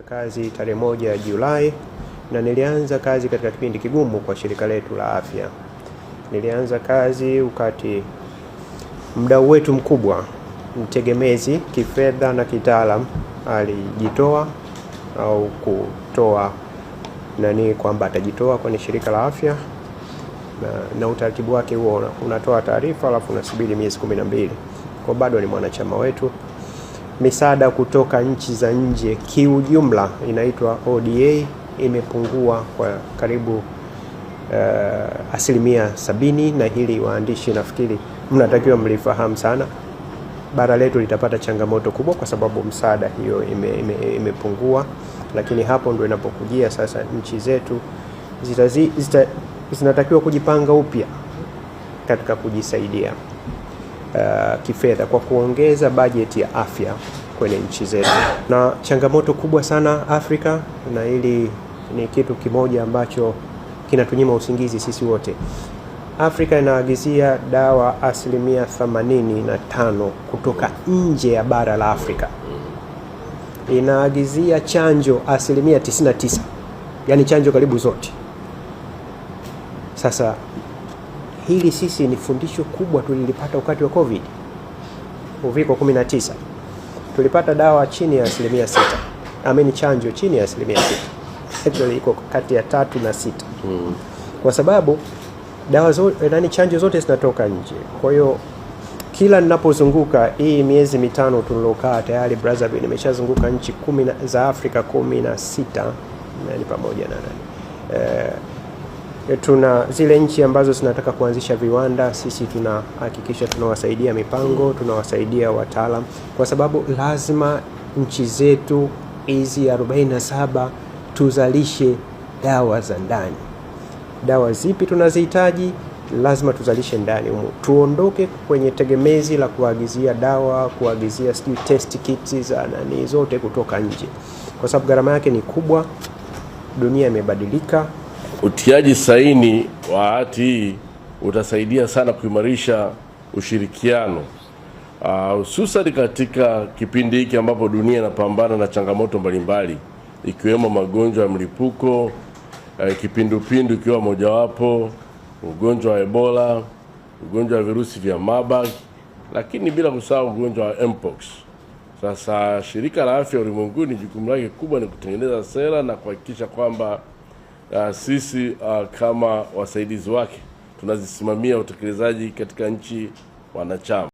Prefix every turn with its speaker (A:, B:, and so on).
A: Kazi tarehe 1 Julai na nilianza kazi katika kipindi kigumu kwa shirika letu la afya. Nilianza kazi wakati mdau wetu mkubwa, mtegemezi kifedha na kitaalam, alijitoa au kutoa kwamba atajitoa kwenye shirika la afya, na utaratibu wake huo unatoa taarifa alafu unasubiri miezi 12. Kwa bado ni mwanachama wetu. Misaada kutoka nchi za nje kiujumla inaitwa ODA imepungua kwa karibu 70%, na hili waandishi nafikiri mnatakiwa mlifahamu sana. Bara letu litapata changamoto kubwa kwa sababu msaada hiyo imepungua, lakini hapo ndio inapokujia sasa nchi zetu zinatakiwa kujipanga upya katika kujisaidia kifedha kwa kuongeza bajeti ya afya kwenye nchi zetu. Na changamoto kubwa sana Afrika, na hili ni kitu kimoja ambacho kinatunyima usingizi sisi wote. Afrika inaagizia dawa 85% kutoka nje ya bara la Afrika. Inaagizia chanjo 99%, yani chanjo karibu zote. Sasa hili sisi ni fundisho kubwa tulilipata wakati wa COVID, uviko 19. Tulipata dawa chini ya 6%. Chanjo chini ya 6%. Actually iko kati ya 3 na 6. Kwa sababu dawa zote chanjo zote zinatoka nje. Kwa hiyo kila ninapozunguka hii miezi 5 tulilokaa tayari Brazzaville nimeshazunguka nchi 10 za Afrika 16, na ni pamoja na tuna zile nchi ambazo zinataka kuanzisha viwanda, sisi tunahakikisha tunawasaidia mipango, tunawasaidia wataalam, kwa sababu lazima nchi zetu hizi 47 tuzalishe dawa za ndani. Dawa zipi tunazihitaji lazima tuzalishe ndani humo. Tuondoke kwenye tegemezi la kuagizia dawa, kuagizia test kits za zote kutoka nje, kwa sababu gharama yake ni kubwa. Dunia imebadilika.
B: Utiaji saini wa hati hii utasaidia sana kuimarisha ushirikiano, hususan katika kipindi hiki ambapo dunia inapambana na changamoto mbalimbali ikiwemo magonjwa ya mlipuko, kipindupindu ikiwa mojawapo, ugonjwa wa Ebola, ugonjwa wa virusi vya Marburg, lakini bila kusahau ugonjwa wa Mpox. Sasa shirika la afya ulimwenguni jukumu lake kubwa ni kutengeneza sera na kuhakikisha kwamba sisi kama wasaidizi wake tunazisimamia utekelezaji katika nchi wanachama.